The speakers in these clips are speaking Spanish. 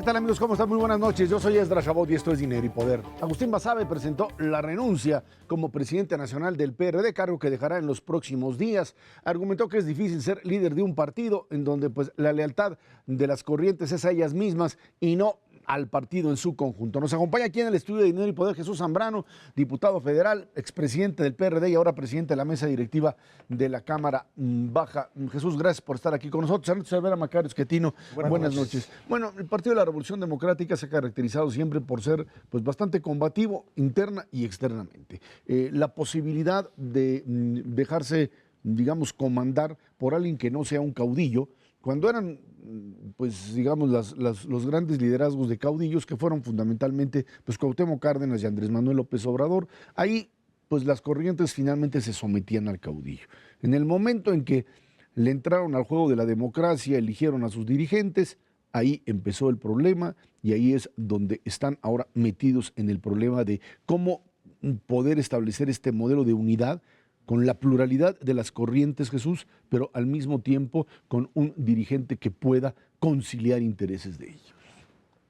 tal, amigos? ¿Cómo están? Muy buenas noches. Yo soy Esdras Chabot y esto es Dinero y Poder. Agustín Basabe presentó la renuncia como presidente nacional del PRD, cargo que dejará en los próximos días. Argumentó que es difícil ser líder de un partido en donde pues la lealtad de las corrientes es a ellas mismas y no al partido en su conjunto. Nos acompaña aquí en el estudio de Dinero y Poder Jesús Zambrano, diputado federal, expresidente del PRD y ahora presidente de la mesa directiva de la Cámara Baja. Jesús, gracias por estar aquí con nosotros. Ernesto Cervera, Macario Esquetino, buenas noches. Bueno, el Partido de la Revolución Democrática se ha caracterizado siempre por ser pues, bastante combativo interna y externamente. La posibilidad de dejarse, digamos, comandar por alguien que no sea un caudillo, cuando eran, pues digamos, los grandes liderazgos de caudillos que fueron fundamentalmente pues Cuauhtémoc Cárdenas y Andrés Manuel López Obrador, ahí pues las corrientes finalmente se sometían al caudillo. En el momento en que le entraron al juego de la democracia, eligieron a sus dirigentes, ahí empezó el problema y ahí es donde están ahora metidos en el problema de cómo poder establecer este modelo de unidad con la pluralidad de las corrientes, Jesús, pero al mismo tiempo con un dirigente que pueda conciliar intereses de ellos.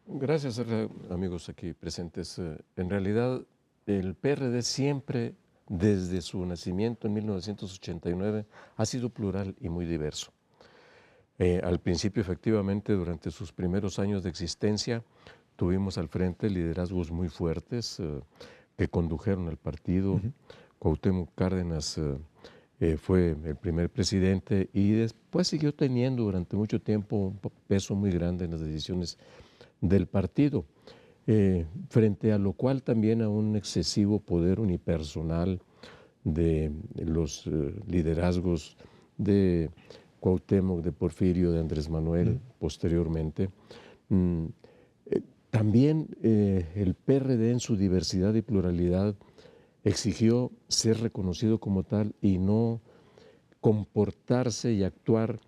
Gracias, amigos aquí presentes. En realidad, el PRD siempre, desde su nacimiento en 1989, ha sido plural y muy diverso. Al principio, efectivamente, durante sus primeros años de existencia, tuvimos al frente liderazgos muy fuertes que condujeron al partido. Cuauhtémoc Cárdenas fue el primer presidente y después siguió teniendo durante mucho tiempo un peso muy grande en las decisiones del partido, frente a lo cual también a un excesivo poder unipersonal de los liderazgos de Cuauhtémoc, de Porfirio, de Andrés Manuel posteriormente. También el PRD en su diversidad y pluralidad exigió ser reconocido como tal y no comportarse y actuar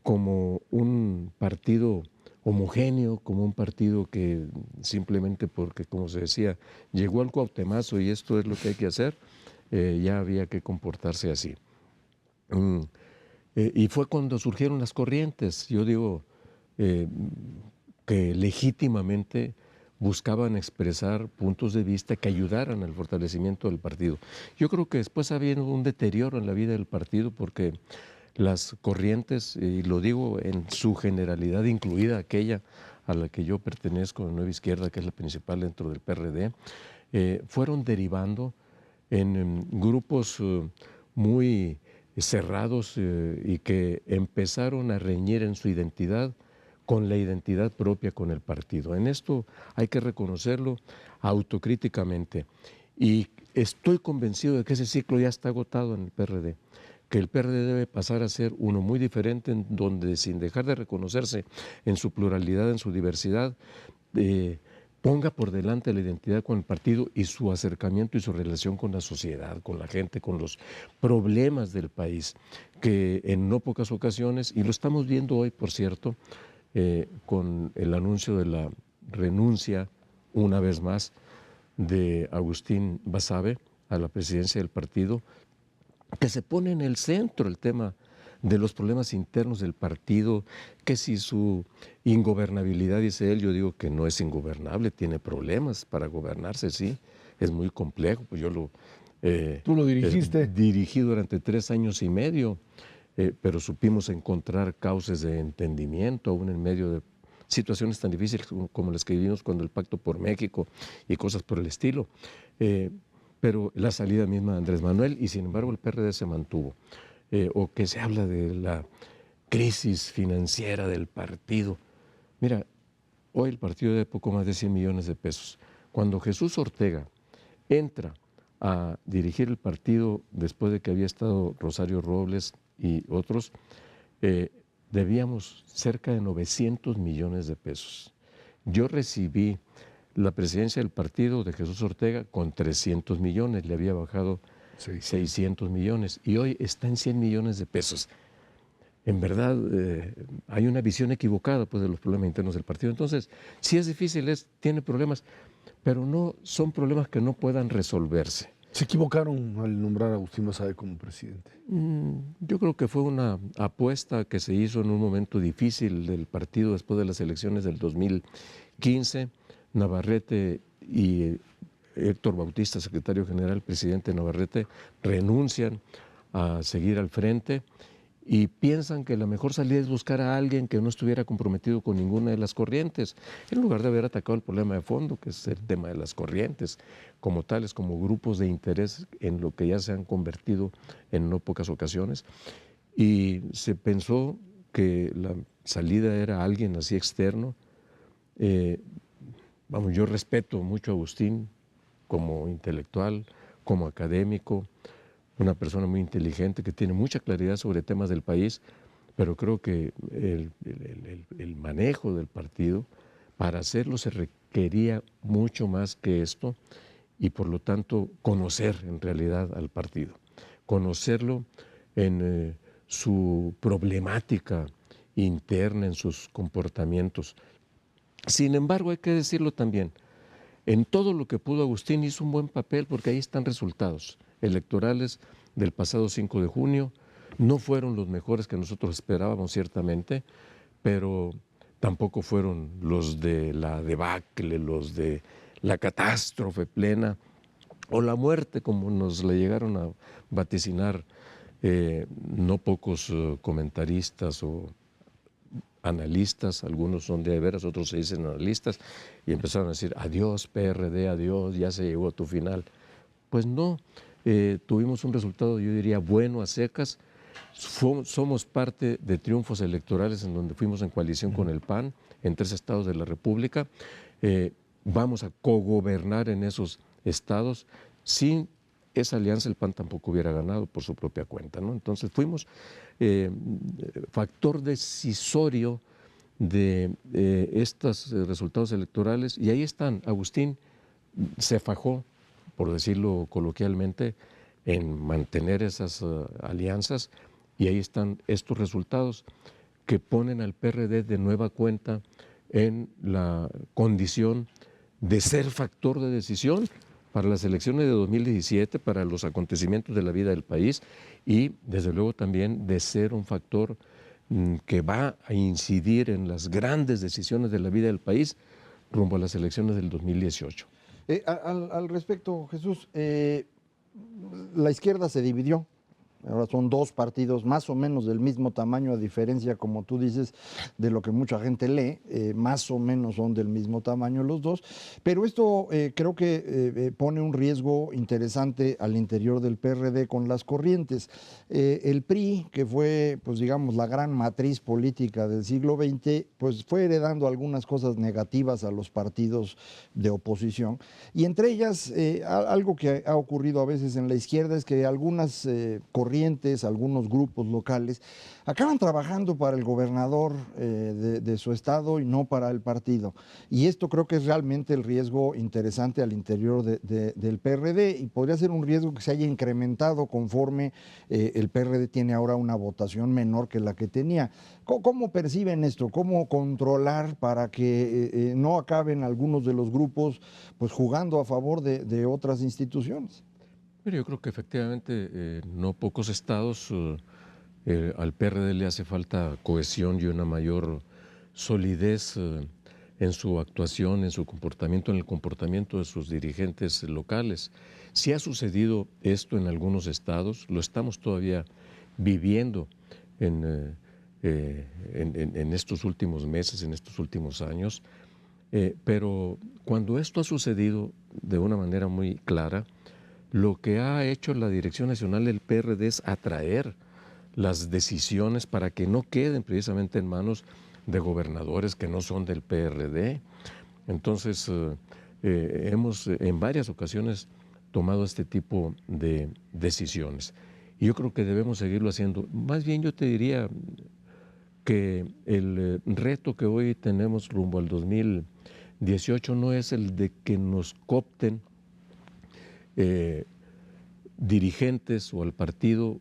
como un partido homogéneo, como un partido que simplemente porque, como se decía, llegó al cuauhtemazo y esto es lo que hay que hacer, ya había que comportarse así. Y fue cuando surgieron las corrientes, yo digo, que legítimamente buscaban expresar puntos de vista que ayudaran al fortalecimiento del partido. Yo creo que después ha habido un deterioro en la vida del partido porque las corrientes, y lo digo en su generalidad, incluida aquella a la que yo pertenezco, la Nueva Izquierda, que es la principal dentro del PRD, fueron derivando en grupos muy cerrados y que empezaron a reñir en su identidad con la identidad propia con el partido. En esto hay que reconocerlo autocríticamente. Y estoy convencido de que ese ciclo ya está agotado en el PRD, que el PRD debe pasar a ser uno muy diferente, en donde sin dejar de reconocerse en su pluralidad, en su diversidad, ponga por delante la identidad con el partido y su acercamiento y su relación con la sociedad, con la gente, con los problemas del país, que en no pocas ocasiones, y lo estamos viendo hoy, por cierto, con el anuncio de la renuncia, una vez más, de Agustín Basabe a la presidencia del partido, que se pone en el centro el tema de los problemas internos del partido, que si su ingobernabilidad, dice él, yo digo que no es ingobernable, tiene problemas para gobernarse, sí, es muy complejo, pues yo lo... ¿Tú lo dirigiste? Dirigí durante 3 años y medio, pero supimos encontrar causas de entendimiento aún en medio de situaciones tan difíciles como las que vivimos cuando el Pacto por México y cosas por el estilo. Pero la salida misma de Andrés Manuel y sin embargo el PRD se mantuvo. O que se habla de la crisis financiera del partido. Mira, hoy el partido debe poco más de 100 millones de pesos. Cuando Jesús Ortega entra a dirigir el partido después de que había estado Rosario Robles y otros, debíamos cerca de 900 millones de pesos. Yo recibí la presidencia del partido de Jesús Ortega con 300 millones, le había bajado 600 millones y hoy está en 100 millones de pesos. En verdad, hay una visión equivocada pues, de los problemas internos del partido. Entonces, sí es difícil, tiene problemas, pero no son problemas que no puedan resolverse. ¿Se equivocaron al nombrar a Agustín Basabe como presidente? Yo creo que fue una apuesta que se hizo en un momento difícil del partido después de las elecciones del 2015. Navarrete y Héctor Bautista, secretario general, presidente Navarrete, renuncian a seguir al frente y piensan que la mejor salida es buscar a alguien que no estuviera comprometido con ninguna de las corrientes, en lugar de haber atacado el problema de fondo, que es el tema de las corrientes, como tales, como grupos de interés en lo que ya se han convertido en no pocas ocasiones. Y se pensó que la salida era alguien así externo. Yo respeto mucho a Agustín como intelectual, como académico, una persona muy inteligente que tiene mucha claridad sobre temas del país, pero creo que el manejo del partido, para hacerlo se requería mucho más que esto y por lo tanto conocer en realidad al partido, conocerlo en su problemática interna, en sus comportamientos. Sin embargo, hay que decirlo también, en todo lo que pudo Agustín hizo un buen papel porque ahí están resultados electorales del pasado 5 de junio. No fueron los mejores que nosotros esperábamos, ciertamente, pero tampoco fueron los de la debacle, los de la catástrofe plena o la muerte, como nos le llegaron a vaticinar no pocos comentaristas o analistas, algunos son de veras, otros se dicen analistas, y empezaron a decir, adiós PRD, adiós, ya se llegó a tu final. Pues no, tuvimos un resultado, yo diría, bueno a secas. Somos parte de triunfos electorales en donde fuimos en coalición con el PAN en 3 estados de la República. Vamos a cogobernar en esos estados. Sin esa alianza el PAN tampoco hubiera ganado por su propia cuenta, ¿no? Entonces fuimos factor decisorio de estos resultados electorales y ahí están. Agustín se fajó, por decirlo coloquialmente, en mantener esas alianzas y ahí están estos resultados que ponen al PRD de nueva cuenta en la condición de ser factor de decisión para las elecciones de 2017, para los acontecimientos de la vida del país y desde luego también de ser un factor que va a incidir en las grandes decisiones de la vida del país rumbo a las elecciones del 2018. Al respecto, Jesús, la izquierda se dividió. Ahora son 2 partidos más o menos del mismo tamaño, a diferencia, como tú dices, de lo que mucha gente lee, más o menos son del mismo tamaño los 2, pero esto creo que pone un riesgo interesante al interior del PRD con las corrientes. El PRI, que fue, pues digamos, la gran matriz política del siglo XX, pues fue heredando algunas cosas negativas a los partidos de oposición, y entre ellas, algo que ha ocurrido a veces en la izquierda es que algunas corrientes, algunos grupos locales, acaban trabajando para el gobernador de su estado y no para el partido. Y esto creo que es realmente el riesgo interesante al interior del PRD y podría ser un riesgo que se haya incrementado conforme el PRD tiene ahora una votación menor que la que tenía. ¿Cómo perciben esto? ¿Cómo controlar para que no acaben algunos de los grupos pues jugando a favor de otras instituciones? Pero yo creo que efectivamente no pocos estados al PRD le hace falta cohesión y una mayor solidez en su actuación, en su comportamiento, en el comportamiento de sus dirigentes locales. Si ha sucedido esto en algunos estados, lo estamos todavía viviendo en estos últimos meses, en estos últimos años, pero cuando esto ha sucedido de una manera muy clara, lo que ha hecho la Dirección Nacional del PRD es atraer las decisiones para que no queden precisamente en manos de gobernadores que no son del PRD. Entonces, hemos en varias ocasiones tomado este tipo de decisiones. Y yo creo que debemos seguirlo haciendo. Más bien yo te diría que el reto que hoy tenemos rumbo al 2018 no es el de que nos coopten dirigentes o al partido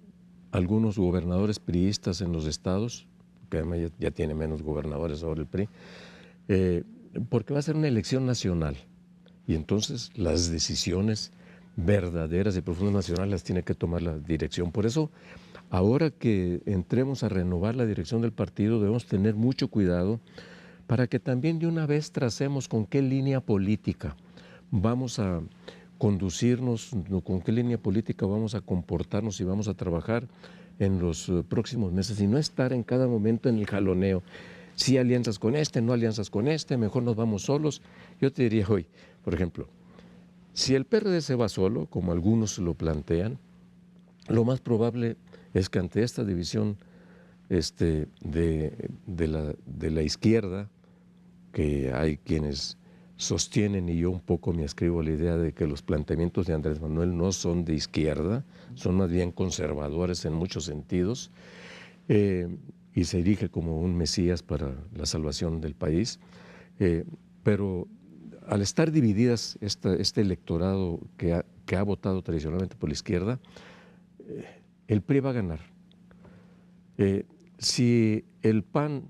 algunos gobernadores priistas en los estados, que además ya tiene menos gobernadores ahora el PRI, porque va a ser una elección nacional y entonces las decisiones verdaderas y profundas nacionales las tiene que tomar la dirección. Por eso, ahora que entremos a renovar la dirección del partido, debemos tener mucho cuidado para que también de una vez tracemos con qué línea política vamos a conducirnos, con qué línea política vamos a comportarnos y vamos a trabajar en los próximos meses y no estar en cada momento en el jaloneo. Si alianzas con este, no alianzas con este, mejor nos vamos solos. Yo te diría hoy, por ejemplo, si el PRD se va solo, como algunos lo plantean, lo más probable es que ante esta división de la izquierda, que hay quienes sostienen, y yo un poco me ascribo a la idea de que los planteamientos de Andrés Manuel no son de izquierda, son más bien conservadores en muchos sentidos, y se erige como un mesías para la salvación del país. Pero al estar divididas este electorado que ha votado tradicionalmente por la izquierda, el PRI va a ganar. Si el PAN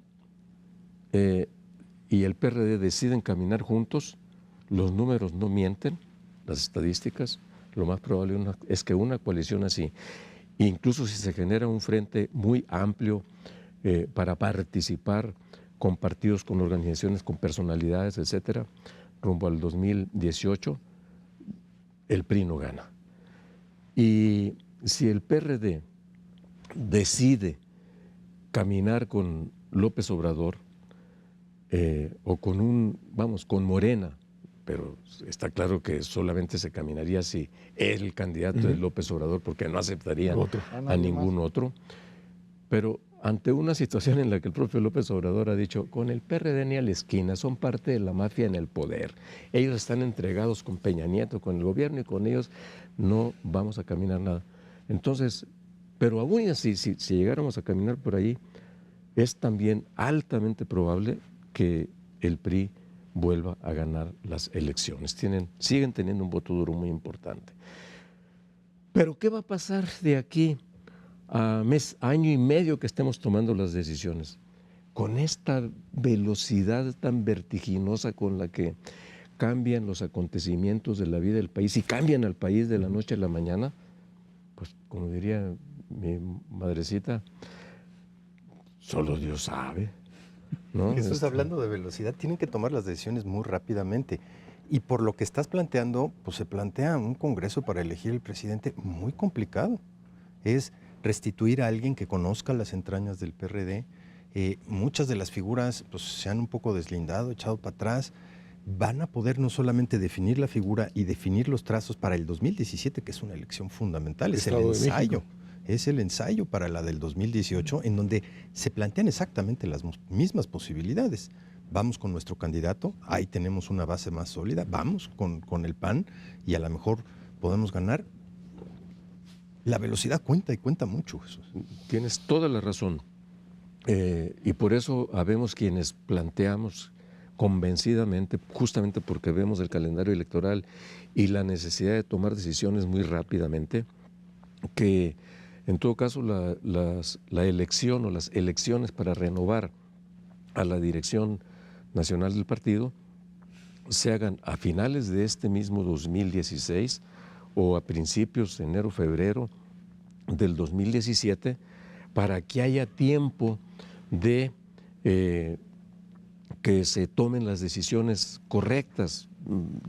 y el PRD deciden caminar juntos, los números no mienten, las estadísticas, lo más probable es que una coalición así, incluso si se genera un frente muy amplio para participar con partidos, con organizaciones, con personalidades, etcétera, rumbo al 2018, el PRI no gana. Y si el PRD decide caminar con López Obrador, o con Morena, pero está claro que solamente se caminaría si el candidato es López Obrador, porque no aceptarían a ningún otro. Pero ante una situación en la que el propio López Obrador ha dicho, con el PRD ni a la esquina, son parte de la mafia en el poder. Ellos están entregados con Peña Nieto, con el gobierno, y con ellos no vamos a caminar nada. Entonces, pero aún así, si llegáramos a caminar por ahí, es también altamente probable que el PRI vuelva a ganar las elecciones. Siguen teniendo un voto duro muy importante. Pero ¿qué va a pasar de aquí a año y medio que estemos tomando las decisiones? Con esta velocidad tan vertiginosa con la que cambian los acontecimientos de la vida del país y cambian al país de la noche a la mañana, pues como diría mi madrecita, solo Dios sabe. ¿No? Jesús, hablando de velocidad, tienen que tomar las decisiones muy rápidamente. Y por lo que estás planteando, pues se plantea un congreso para elegir el presidente muy complicado. Es restituir a alguien que conozca las entrañas del PRD. Muchas de las figuras pues, se han un poco deslindado, echado para atrás. Van a poder no solamente definir la figura y definir los trazos para el 2017, que es una elección fundamental, es el ensayo. Es el ensayo para la del 2018, en donde se plantean exactamente las mismas posibilidades. Vamos con nuestro candidato, ahí tenemos una base más sólida, vamos con el PAN y a lo mejor podemos ganar. La velocidad cuenta y cuenta mucho, Jesús. Tienes toda la razón. Y por eso habemos quienes planteamos convencidamente, justamente porque vemos el calendario electoral y la necesidad de tomar decisiones muy rápidamente, que en todo caso, la elección o las elecciones para renovar a la dirección nacional del partido se hagan a finales de este mismo 2016 o a principios de enero, febrero del 2017, para que haya tiempo de que se tomen las decisiones correctas,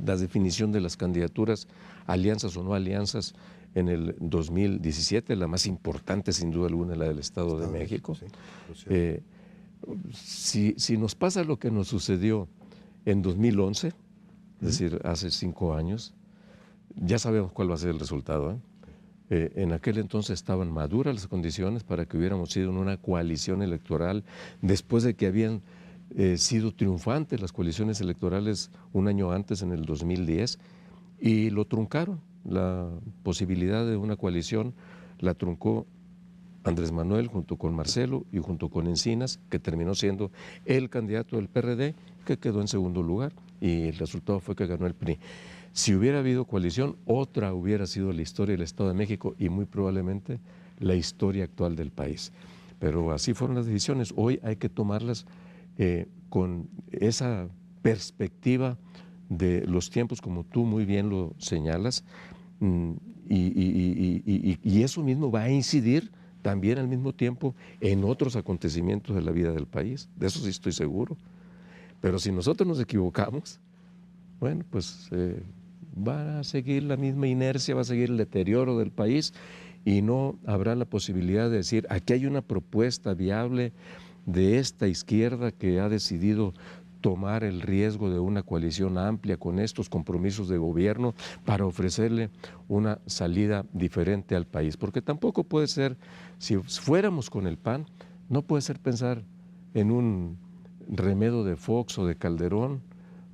la definición de las candidaturas, alianzas o no alianzas, en el 2017, la más importante sin duda alguna, la del Estado de México. Sí, si nos pasa lo que nos sucedió en 2011, es decir, hace 5 años, ya sabemos cuál va a ser el resultado. En aquel entonces estaban maduras las condiciones para que hubiéramos sido en una coalición electoral, después de que habían sido triunfantes las coaliciones electorales un año antes, en el 2010, y lo truncaron. La posibilidad de una coalición la truncó Andrés Manuel junto con Marcelo y junto con Encinas, que terminó siendo el candidato del PRD, que quedó en segundo lugar, y el resultado fue que ganó el PRI. Si hubiera habido coalición, otra hubiera sido la historia del Estado de México y muy probablemente la historia actual del país. Pero así fueron las decisiones. Hoy hay que tomarlas con esa perspectiva de los tiempos, como tú muy bien lo señalas, Y eso mismo va a incidir también al mismo tiempo en otros acontecimientos de la vida del país. De eso sí estoy seguro. Pero si nosotros nos equivocamos, bueno, pues va a seguir la misma inercia, va a seguir el deterioro del país y no habrá la posibilidad de decir, aquí hay una propuesta viable de esta izquierda que ha decidido tomar el riesgo de una coalición amplia con estos compromisos de gobierno para ofrecerle una salida diferente al país. Porque tampoco puede ser, si fuéramos con el PAN, no puede ser pensar en un remedio de Fox o de Calderón,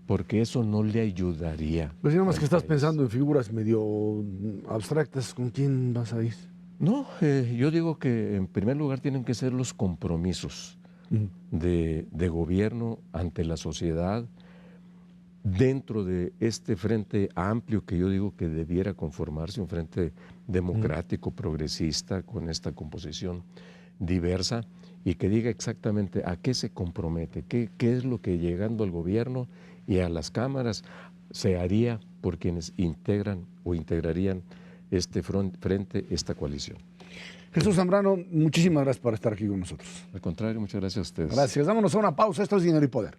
porque eso no le ayudaría. Pues nada más al que estás país. pensando en figuras medio abstractas, ¿con quién vas a ir? No, yo digo que en primer lugar tienen que ser los compromisos de gobierno ante la sociedad, dentro de este frente amplio que yo digo que debiera conformarse, un frente democrático, progresista, con esta composición diversa, y que diga exactamente a qué se compromete, qué es lo que llegando al gobierno y a las cámaras se haría por quienes integran o integrarían este frente, esta coalición. Jesús Zambrano, muchísimas gracias por estar aquí con nosotros. Al contrario, muchas gracias a ustedes. Gracias. Vámonos a una pausa. Esto es Dinero y Poder.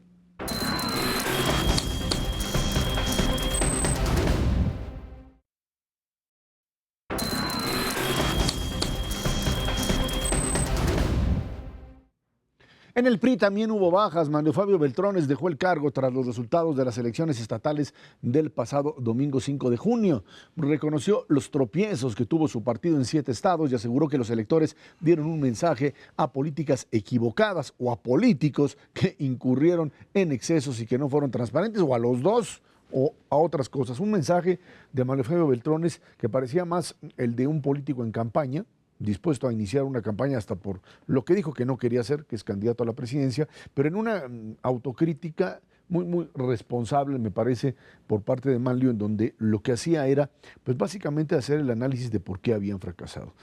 En el PRI también hubo bajas. Manuel Fabio Beltrones dejó el cargo tras los resultados de las elecciones estatales del pasado domingo 5 de junio. Reconoció los tropiezos que tuvo su partido en 7 estados y aseguró que los electores dieron un mensaje a políticas equivocadas o a políticos que incurrieron en excesos y que no fueron transparentes, o a los dos, o a otras cosas. Un mensaje de Manuel Fabio Beltrones que parecía más el de un político en campaña, dispuesto a iniciar una campaña hasta por lo que dijo que no quería hacer, que es candidato a la presidencia, pero en una autocrítica muy responsable, me parece, por parte de Manlio, en donde lo que hacía era, pues básicamente hacer el análisis de por qué habían fracasado,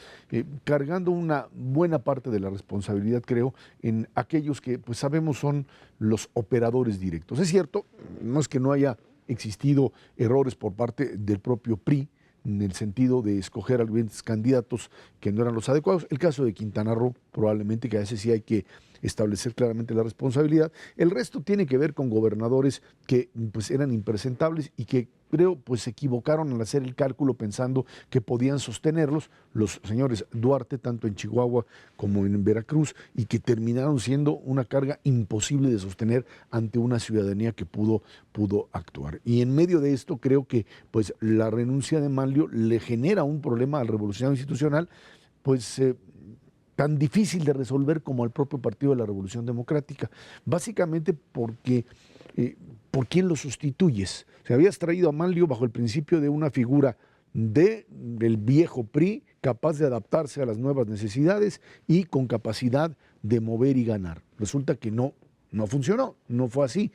cargando una buena parte de la responsabilidad, creo, en aquellos que, pues sabemos, son los operadores directos. Es cierto, no es que no haya existido errores por parte del propio PRI, en el sentido de escoger algunos candidatos que no eran los adecuados. El caso de Quintana Roo, probablemente, que a veces sí hay que establecer claramente la responsabilidad. El resto tiene que ver con gobernadores que pues eran impresentables y que creo pues se equivocaron al hacer el cálculo pensando que podían sostenerlos los señores Duarte, tanto en Chihuahua como en Veracruz, y que terminaron siendo una carga imposible de sostener ante una ciudadanía que pudo actuar. Y en medio de esto creo que pues la renuncia de Manlio le genera un problema al revolucionario institucional, pues tan difícil de resolver como al propio Partido de la Revolución Democrática, básicamente porque ¿por quién lo sustituyes? O sea, habías traído a Manlio bajo el principio de una figura del viejo PRI, capaz de adaptarse a las nuevas necesidades y con capacidad de mover y ganar. Resulta que no funcionó, no fue así.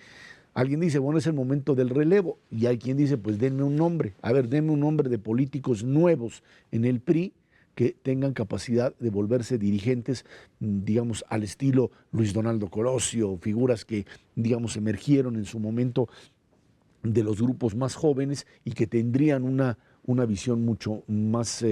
Alguien dice, bueno, es el momento del relevo, y hay quien dice, pues denme un nombre. A ver, denme un nombre de políticos nuevos en el PRI que tengan capacidad de volverse dirigentes, digamos, al estilo Luis Donaldo Colosio, figuras que, digamos, emergieron en su momento de los grupos más jóvenes y que tendrían una visión mucho más,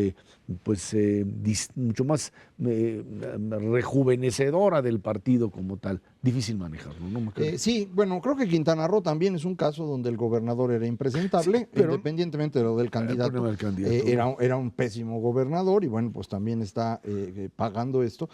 mucho más rejuvenecedora del partido como tal. Difícil manejarlo, ¿no? Sí, bueno, creo que Quintana Roo también es un caso donde el gobernador era impresentable, sí, pero independientemente de lo del candidato. Era un pésimo gobernador y bueno, pues también está pagando esto.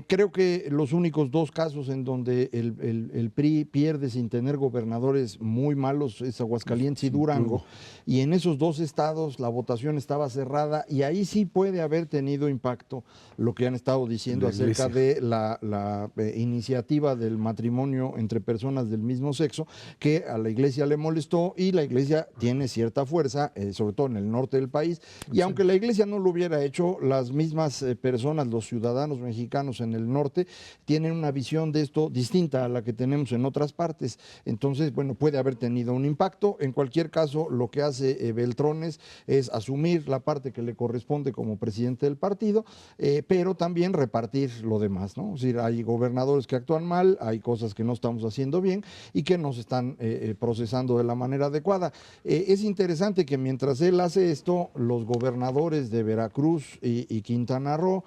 Creo que los únicos 2 casos en donde el PRI pierde sin tener gobernadores muy malos es Aguascalientes y Durango, y en esos 2 estados la votación estaba cerrada y ahí sí puede haber tenido impacto lo que han estado diciendo acerca de la iniciativa del matrimonio entre personas del mismo sexo, que a la iglesia le molestó, y la iglesia tiene cierta fuerza, sobre todo en el norte del país, y aunque la iglesia no lo hubiera hecho, las mismas personas, los ciudadanos mexicanos en el norte, tienen una visión de esto distinta a la que tenemos en otras partes. Entonces, bueno, puede haber tenido un impacto. En cualquier caso, lo que hace Beltrones es asumir la parte que le corresponde como presidente del partido, pero también repartir lo demás, ¿no? Es decir, hay gobernadores que actúan mal, hay cosas que no estamos haciendo bien y que no se están procesando de la manera adecuada. Es interesante que mientras él hace esto, los gobernadores de Veracruz y Quintana Roo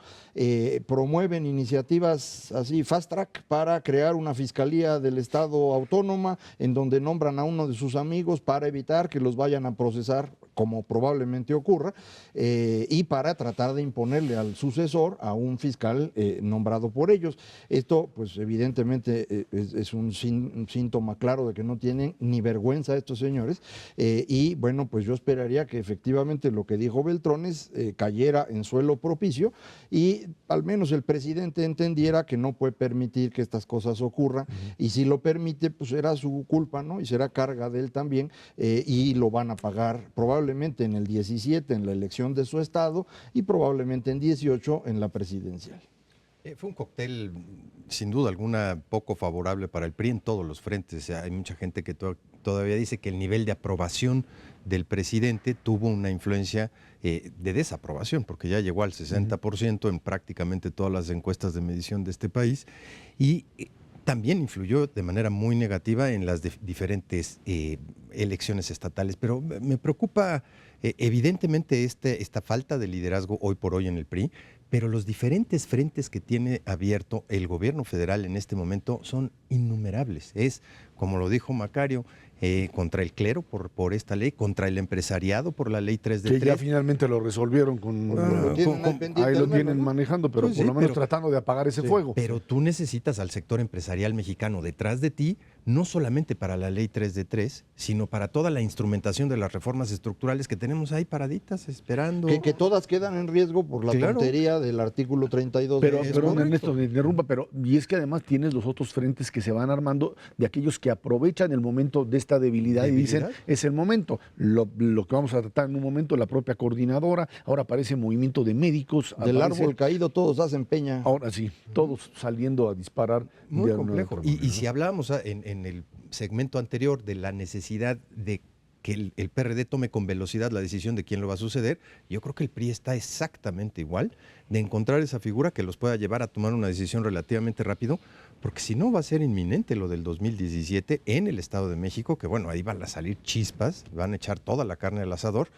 promueven iniciativas así fast track para crear una fiscalía del estado autónoma en donde nombran a uno de sus amigos para evitar que los vayan a procesar, como probablemente ocurra, y para tratar de imponerle al sucesor a un fiscal nombrado por ellos. Esto, pues evidentemente es un síntoma claro de que no tienen ni vergüenza estos señores, y bueno, pues yo esperaría que efectivamente lo que dijo Beltrones cayera en suelo propicio y al menos el presidente entendiera que no puede permitir que estas cosas ocurran, y si lo permite, pues será su culpa, ¿no? Y será carga de él también, y lo van a pagar probablemente en el 17 en la elección de su estado y probablemente en 18 en la presidencial. Fue un cóctel, sin duda alguna, poco favorable para el PRI en todos los frentes. O sea, hay mucha gente que todavía dice que el nivel de aprobación del presidente tuvo una influencia de desaprobación, porque ya llegó al 60% en prácticamente todas las encuestas de medición de este país, y también influyó de manera muy negativa en las diferentes elecciones estatales. Pero me preocupa evidentemente esta falta de liderazgo hoy por hoy en el PRI, pero los diferentes frentes que tiene abierto el gobierno federal en este momento son innumerables. Es, como lo dijo Macario, contra el clero por esta ley, contra el empresariado por la ley 3 de 3. Que ya finalmente lo resolvieron ahí lo tienen manejando, pero Pues por sí, lo menos pero tratando de apagar ese fuego. Pero tú necesitas al sector empresarial mexicano detrás de ti, no solamente para la ley 3 de 3, sino para toda la instrumentación de las reformas estructurales que tenemos ahí paraditas, esperando. Que todas quedan en riesgo por la tontería del artículo 32. Pero Ernesto, me interrumpa, y es que además tienes los otros frentes que se van armando de aquellos que aprovechan el momento de esta debilidad y dicen, es el momento. Lo que vamos a tratar en un momento, la propia coordinadora, ahora aparece movimiento de médicos. Del árbol caído todos hacen peña. Ahora sí, todos saliendo a disparar. Muy complejo. Y si hablábamos en el segmento anterior de la necesidad de que el PRD tome con velocidad la decisión de quién lo va a suceder, yo creo que el PRI está exactamente igual, de encontrar esa figura que los pueda llevar a tomar una decisión relativamente rápido, porque si no va a ser inminente lo del 2017 en el Estado de México, que bueno, ahí van a salir chispas, van a echar toda la carne al asador,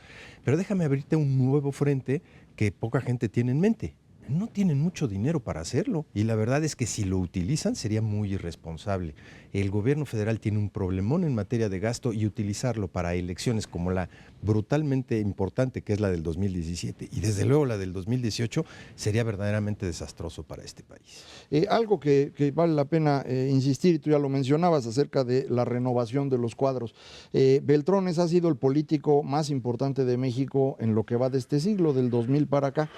pero déjame abrirte un nuevo frente que poca gente tiene en mente. No tienen mucho dinero para hacerlo, y la verdad es que si lo utilizan sería muy irresponsable. El gobierno federal tiene un problemón en materia de gasto, y utilizarlo para elecciones como la brutalmente importante que es la del 2017 y desde luego la del 2018 sería verdaderamente desastroso para este país. Algo que vale la pena insistir, tú ya lo mencionabas, acerca de la renovación de los cuadros. Beltrones ha sido el político más importante de México en lo que va de este siglo, del 2000 para acá.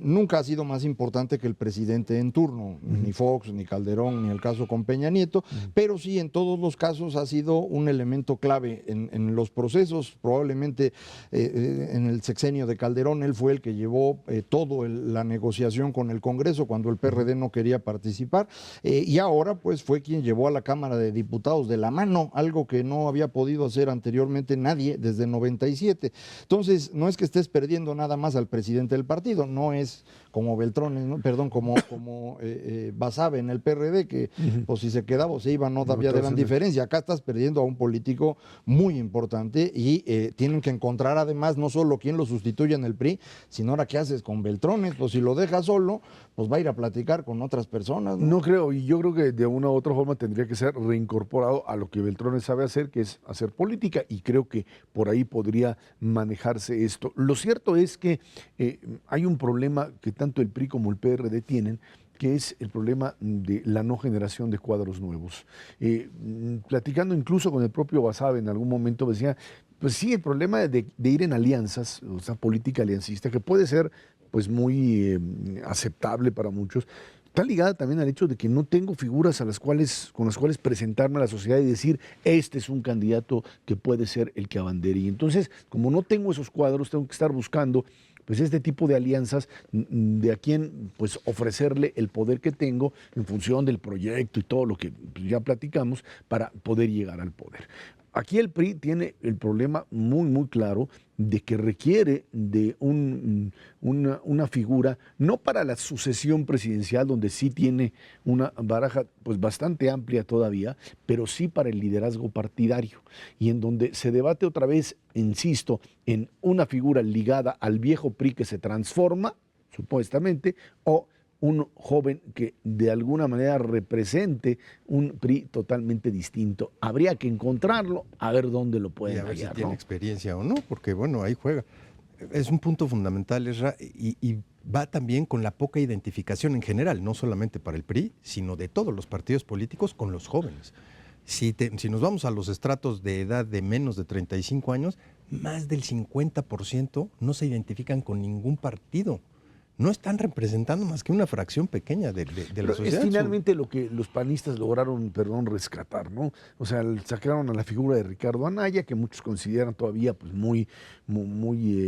Nunca ha sido más importante que el presidente en turno, ni Fox, ni Calderón, ni el caso con Peña Nieto, pero sí en todos los casos ha sido un elemento clave en los procesos. Probablemente en el sexenio de Calderón él fue el que llevó toda la negociación con el Congreso cuando el PRD no quería participar, y ahora pues fue quien llevó a la Cámara de Diputados de la mano, algo que no había podido hacer anteriormente nadie desde el 97. Entonces no es que estés perdiendo nada más al presidente del partido, no es como Beltrones, ¿no? Perdón, como Basabe en el PRD, que pues si se quedaba o se iba no había gran diferencia. Acá estás perdiendo a un político muy importante, y tienen que encontrar además no solo quién lo sustituye en el PRI, sino ahora qué haces con Beltrones. Pues si lo dejas solo, pues va a ir a platicar con otras personas. No creo, y yo creo que de una u otra forma tendría que ser reincorporado a lo que Beltrones sabe hacer, que es hacer política, y creo que por ahí podría manejarse esto. Lo cierto es que hay un problema que tanto el PRI como el PRD tienen, que es el problema de la no generación de cuadros nuevos. Platicando incluso con el propio Basabe en algún momento decía, pues sí, el problema de ir en alianzas, o sea, política aliancista, que puede ser pues muy aceptable para muchos, está ligada también al hecho de que no tengo figuras con las cuales presentarme a la sociedad y decir, este es un candidato que puede ser el que abandere. Y entonces, como no tengo esos cuadros, tengo que estar buscando pues este tipo de alianzas de a quién pues ofrecerle el poder que tengo en función del proyecto y todo lo que ya platicamos para poder llegar al poder. aquí el PRI tiene el problema muy, muy claro de que requiere de una figura, no para la sucesión presidencial, donde sí tiene una baraja pues bastante amplia todavía, pero sí para el liderazgo partidario, y en donde se debate otra vez, insisto, en una figura ligada al viejo PRI que se transforma, supuestamente, o un joven que de alguna manera represente un PRI totalmente distinto. Habría que encontrarlo, a ver dónde lo Y pueden a ver hallar, si tiene ¿no? experiencia o no, porque bueno, ahí juega. Es un punto fundamental, Esra, y va también con la poca identificación en general, no solamente para el PRI, sino de todos los partidos políticos con los jóvenes. Si nos vamos a los estratos de edad de menos de 35 años, más del 50% no se identifican con ningún partido. No están representando más que una fracción pequeña de la Pero sociedad. es finalmente lo que los panistas lograron, perdón, rescatar, ¿no? O sea, sacaron a la figura de Ricardo Anaya, que muchos consideran todavía pues muy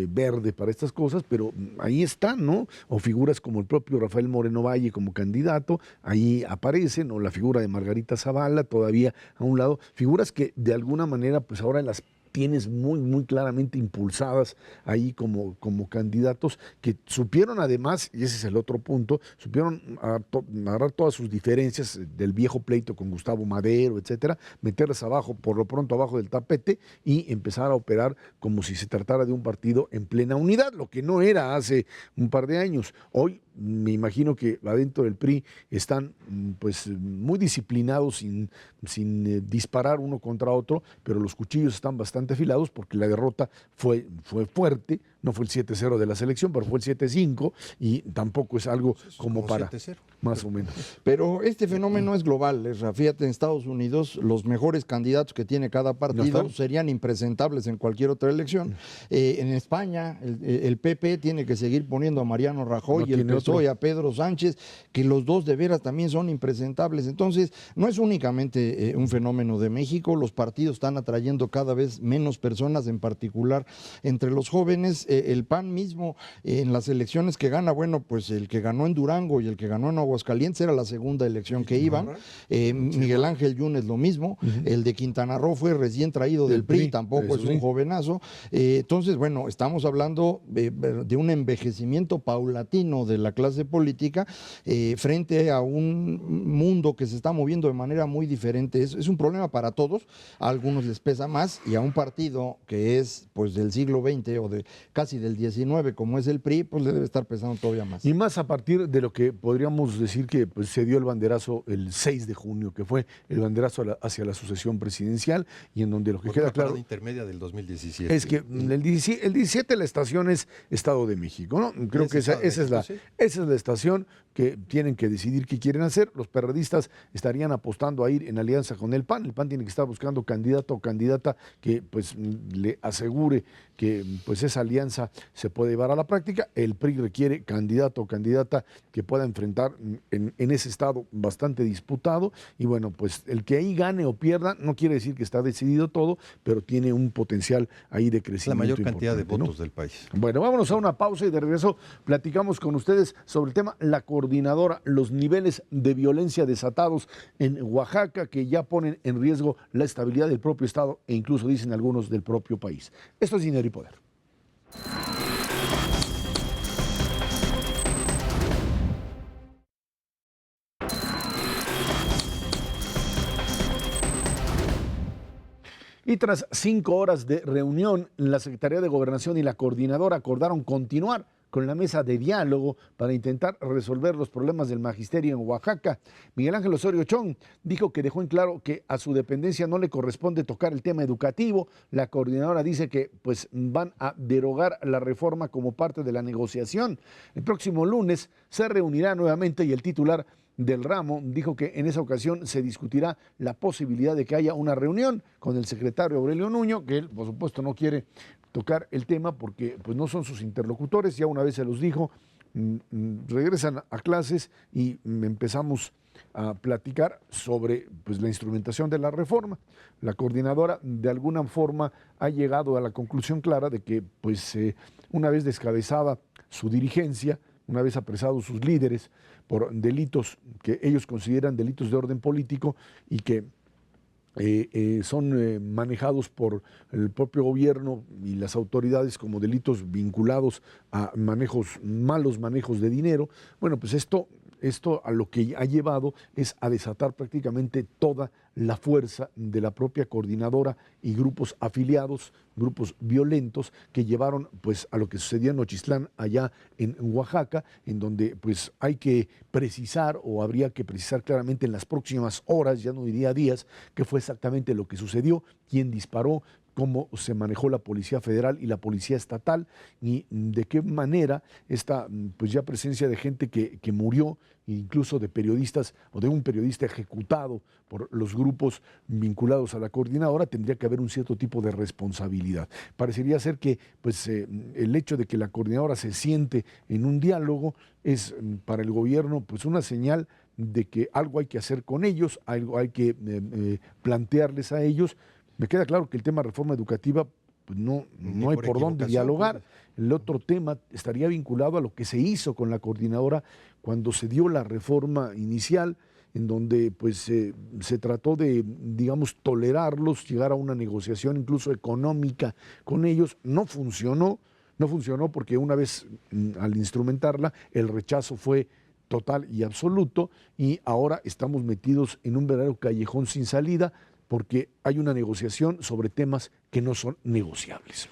verde para estas cosas, pero ahí están, ¿no? O figuras como el propio Rafael Moreno Valle como candidato, ahí aparecen, o la figura de Margarita Zavala todavía a un lado, figuras que de alguna manera pues ahora las tienes muy, muy claramente impulsadas ahí como candidatos que supieron además, y ese es el otro punto, supieron agarrar todas sus diferencias del viejo pleito con Gustavo Madero, etcétera, meterlas abajo, por lo pronto abajo del tapete y empezar a operar como si se tratara de un partido en plena unidad, lo que no era hace un par de años. Hoy me imagino que adentro del PRI están pues muy disciplinados sin disparar uno contra otro, pero los cuchillos están bastante afilados porque la derrota fue fuerte, no fue el 7-0 de la selección, pero fue el 7-5 y tampoco es algo como para 7-0. más o menos. Pero este fenómeno es global, Esra. Fíjate, en Estados Unidos los mejores candidatos que tiene cada partido serían impresentables en cualquier otra elección. En España el PP tiene que seguir poniendo a Mariano Rajoy y el PSOE a Pedro Sánchez, que los dos de veras también son impresentables. Entonces, no es únicamente un fenómeno de México, los partidos están atrayendo cada vez menos personas, en particular entre los jóvenes. El PAN mismo en las elecciones que gana, bueno, pues el que ganó en Durango y el que ganó en Aguascalientes era la segunda elección que iban. Miguel Ángel Yunes lo mismo, el de Quintana Roo fue recién traído del PRI, tampoco es un jovenazo. Entonces, bueno, estamos hablando de un envejecimiento paulatino de la clase política frente a un mundo que se está moviendo de manera muy diferente. Es un problema para todos, a algunos les pesa más, y a un partido que es pues del siglo XX o de casi del XIX, como es el PRI, pues le debe estar pesando todavía más. Y más a partir de lo que podríamos decir que pues, se dio el banderazo el 6 de junio, que fue el banderazo hacia la sucesión prpresidencial, y en donde lo que queda claro intermedia del 2017. es que el 17 la estación es Estado de México, ¿no? Creo que esa es la estación que tienen que decidir qué quieren hacer. Los perredistas estarían apostando a ir en alianza con el PAN. El PAN tiene que estar buscando candidato o candidata que pues le asegure que pues esa alianza se puede llevar a la práctica. El PRI requiere candidato o candidata que pueda enfrentar en ese estado bastante disputado, y bueno, pues el que ahí gane o pierda no quiere decir que está decidido todo, pero tiene un potencial ahí de crecimiento. La mayor cantidad de votos, ¿no?, del país. Bueno, vámonos a una pausa y de regreso platicamos con ustedes sobre el tema la coordinadora, los niveles de violencia desatados en Oaxaca que ya ponen en riesgo la estabilidad del propio estado e incluso dicen algunos del propio país. Esto es Dinero y Poder. Y tras 5 horas de reunión, la Secretaría de Gobernación y la coordinadora acordaron continuar con la mesa de diálogo para intentar resolver los problemas del magisterio en Oaxaca. Miguel Ángel Osorio Chong dijo que dejó en claro que a su dependencia no le corresponde tocar el tema educativo. La coordinadora dice que pues van a derogar la reforma como parte de la negociación. El próximo lunes se reunirá nuevamente y el titular del ramo dijo que en esa ocasión se discutirá la posibilidad de que haya una reunión con el secretario Aurelio Nuño, que él por supuesto no quiere tocar el tema porque pues no son sus interlocutores, ya una vez se los dijo, regresan a clases y empezamos a platicar sobre pues, la instrumentación de la reforma. La coordinadora de alguna forma ha llegado a la conclusión clara de que pues una vez descabezada su dirigencia, una vez apresados sus líderes por delitos que ellos consideran delitos de orden político y que son manejados por el propio gobierno y las autoridades como delitos vinculados a malos manejos de dinero. Bueno, pues esto a lo que ha llevado es a desatar prácticamente toda la fuerza de la propia coordinadora y grupos afiliados, grupos violentos que llevaron pues a lo que sucedió en Nochistlán, allá en Oaxaca, en donde pues hay que precisar, o habría que precisar claramente en las próximas horas, ya no diría días, qué fue exactamente lo que sucedió, quién disparó, cómo se manejó la Policía Federal y la Policía Estatal, y de qué manera esta pues ya presencia de gente que murió, incluso de periodistas o de un periodista ejecutado por los grupos vinculados a la coordinadora, tendría que haber un cierto tipo de responsabilidad. Parecería ser que pues, el hecho de que la coordinadora se siente en un diálogo es para el gobierno pues una señal de que algo hay que hacer con ellos, algo hay que plantearles a ellos. Me queda claro que el tema de reforma educativa pues no hay por dónde dialogar. El otro tema estaría vinculado a lo que se hizo con la coordinadora cuando se dio la reforma inicial, en donde pues se trató de, digamos, tolerarlos, llegar a una negociación incluso económica con ellos. No funcionó porque una vez al instrumentarla el rechazo fue total y absoluto, y ahora estamos metidos en un verdadero callejón sin salida, porque hay una negociación sobre temas que no son negociables.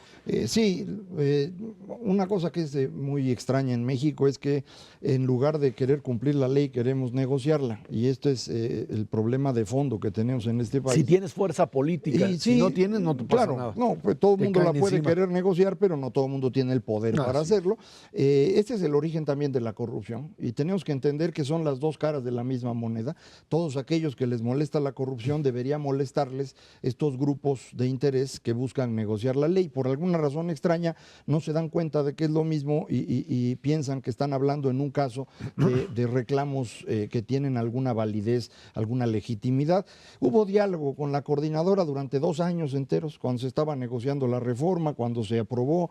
Una cosa que es muy extraña en México es que en lugar de querer cumplir la ley queremos negociarla, y este es el problema de fondo que tenemos en este país. Si tienes fuerza política, si no tienes, no te pasa nada. No, pues todo el mundo la puede querer negociar, pero no todo el mundo tiene el poder para hacerlo. Este es el origen también de la corrupción, y tenemos que entender que son las dos caras de la misma moneda. Todos aquellos que les molesta la corrupción debería molestarles estos grupos de interés que buscan negociar la ley. Por alguna razón extraña no se dan cuenta de que es lo mismo y piensan que están hablando en un caso de reclamos que tienen alguna validez, alguna legitimidad. Hubo diálogo con la coordinadora durante 2 años enteros, cuando se estaba negociando la reforma, cuando se aprobó,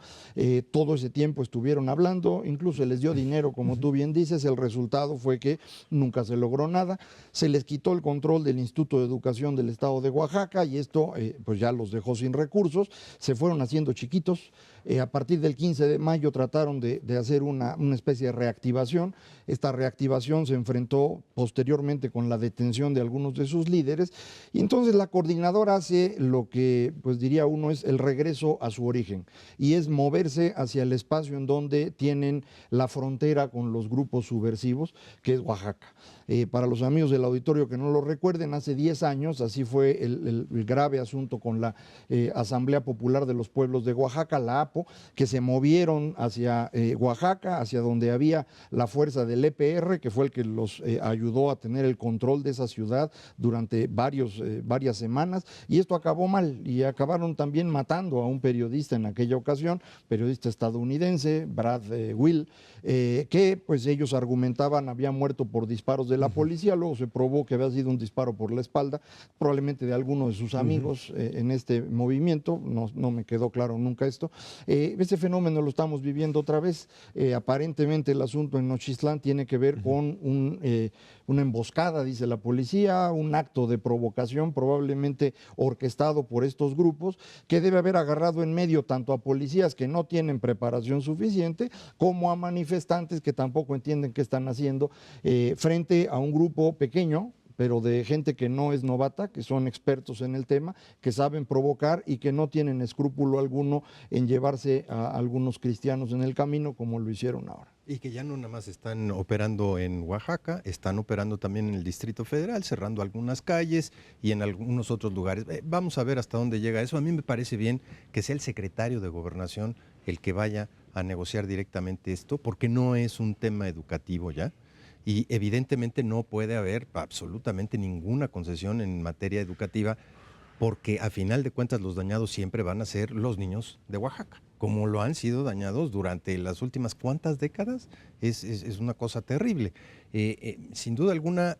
todo ese tiempo estuvieron hablando, incluso se les dio dinero, como tú bien dices. El resultado fue que nunca se logró nada, se les quitó el control del Instituto de Educación del Estado de Oaxaca, y esto pues ya los dejó sin recursos, se fueron haciendo chiquitos. A partir del 15 de mayo trataron de hacer una especie de reactivación. Esta reactivación se enfrentó posteriormente con la detención de algunos de sus líderes, y entonces la coordinadora hace lo que pues diría uno es el regreso a su origen, y es moverse hacia el espacio en donde tienen la frontera con los grupos subversivos, que es Oaxaca. Para los amigos del auditorio que no lo recuerden, hace 10 años, así fue el grave asunto con la Asamblea Popular de los Pueblos de Oaxaca, la APO, que se movieron hacia Oaxaca, hacia donde había la fuerza del EPR, que fue el que los ayudó a tener el control de esa ciudad durante varias semanas, y esto acabó mal, y acabaron también matando a un periodista en aquella ocasión, periodista estadounidense, Brad Will, que pues ellos argumentaban había muerto por disparos de la policía. Luego se probó que había sido un disparo por la espalda, probablemente de alguno de sus amigos en este movimiento. No me quedó claro nunca esto. Este fenómeno lo estamos viviendo otra vez. Aparentemente el asunto en Nochistlán tiene que ver con una emboscada, dice la policía, un acto de provocación probablemente orquestado por estos grupos, que debe haber agarrado en medio tanto a policías que no tienen preparación suficiente como a manifestantes que tampoco entienden qué están haciendo frente a un grupo pequeño, pero de gente que no es novata, que son expertos en el tema, que saben provocar y que no tienen escrúpulo alguno en llevarse a algunos cristianos en el camino, como lo hicieron ahora. Y que ya no nada más están operando en Oaxaca, están operando también en el Distrito Federal, cerrando algunas calles y en algunos otros lugares. Vamos a ver hasta dónde llega eso. A mí me parece bien que sea el secretario de Gobernación el que vaya a negociar directamente esto, porque no es un tema educativo ya. Y evidentemente no puede haber absolutamente ninguna concesión en materia educativa, porque a final de cuentas los dañados siempre van a ser los niños de Oaxaca, como lo han sido dañados durante las últimas cuantas décadas. Es una cosa terrible. Sin duda alguna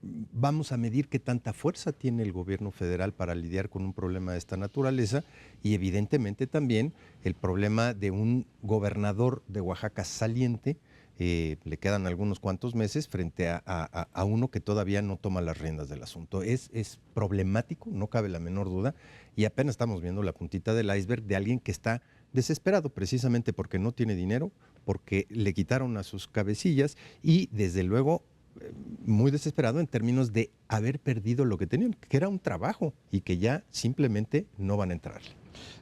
vamos a medir qué tanta fuerza tiene el gobierno federal para lidiar con un problema de esta naturaleza, y evidentemente también el problema de un gobernador de Oaxaca saliente le quedan algunos cuantos meses frente a uno que todavía no toma las riendas del asunto. Es problemático, no cabe la menor duda, y apenas estamos viendo la puntita del iceberg de alguien que está desesperado precisamente porque no tiene dinero, porque le quitaron a sus cabecillas y desde luego muy desesperado en términos de haber perdido lo que tenían, que era un trabajo y que ya simplemente no van a entrar.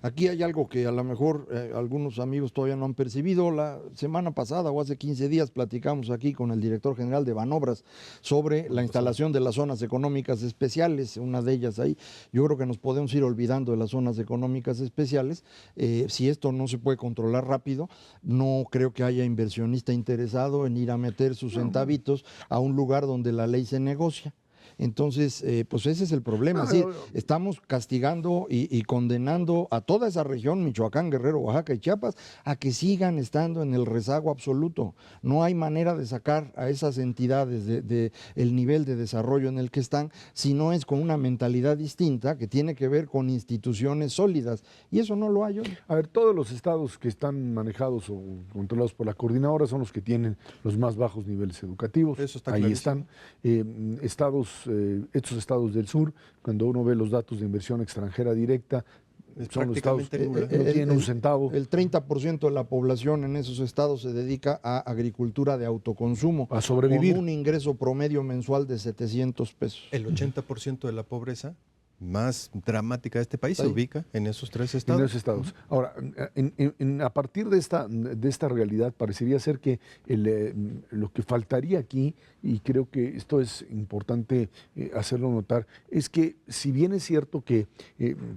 Aquí hay algo que a lo mejor algunos amigos todavía no han percibido. La semana pasada o hace 15 días platicamos aquí con el director general de Banobras sobre la instalación de las zonas económicas especiales, una de ellas ahí. Yo creo que nos podemos ir olvidando de las zonas económicas especiales. Si esto no se puede controlar rápido, no creo que haya inversionista interesado en ir a meter sus centavitos a un lugar donde la ley se negocia. Entonces, pues ese es el problema. Sí, estamos castigando y condenando a toda esa región, Michoacán, Guerrero, Oaxaca y Chiapas, a que sigan estando en el rezago absoluto. No hay manera de sacar a esas entidades de el nivel de desarrollo en el que están, si no es con una mentalidad distinta que tiene que ver con instituciones sólidas. Y eso no lo hay hoy. A ver, todos los estados que están manejados o controlados por la coordinadora son los que tienen los más bajos niveles educativos. Eso está ahí clarísimo. están. Estos estados del sur, cuando uno ve los datos de inversión extranjera directa, son los estados que no tienen un centavo. El 30% de la población en esos estados se dedica a agricultura de autoconsumo. A sobrevivir. Con un ingreso promedio mensual de 700 pesos. El 80% de la pobreza más dramática de este país se ubica en esos tres estados. En esos estados. Ahora, a partir de esta realidad, parecería ser que lo que faltaría aquí, y creo que esto es importante hacerlo notar, es que si bien es cierto que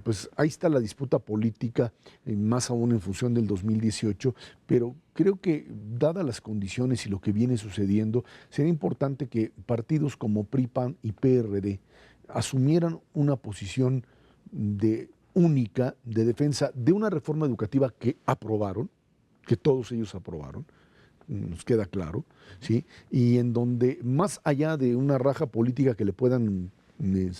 pues ahí está la disputa política, más aún en función del 2018, pero creo que dadas las condiciones y lo que viene sucediendo, sería importante que partidos como PRI, PAN y PRD asumieran una posición única de defensa de una reforma educativa que aprobaron, que todos ellos aprobaron, nos queda claro, ¿sí? Y en donde más allá de una raja política que le puedan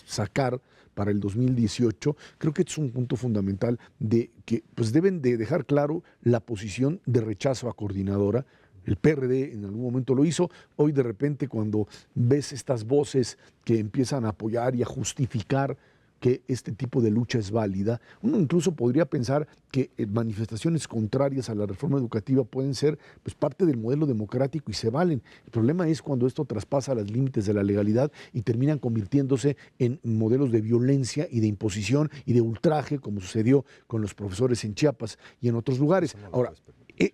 sacar para el 2018, creo que es un punto fundamental de que pues deben de dejar claro la posición de rechazo a coordinadora. El PRD en algún momento lo hizo, hoy de repente cuando ves estas voces que empiezan a apoyar y a justificar que este tipo de lucha es válida, uno incluso podría pensar que manifestaciones contrarias a la reforma educativa pueden ser pues, parte del modelo democrático y se valen. El problema es cuando esto traspasa los límites de la legalidad y terminan convirtiéndose en modelos de violencia y de imposición y de ultraje, como sucedió con los profesores en Chiapas y en otros lugares. Ahora,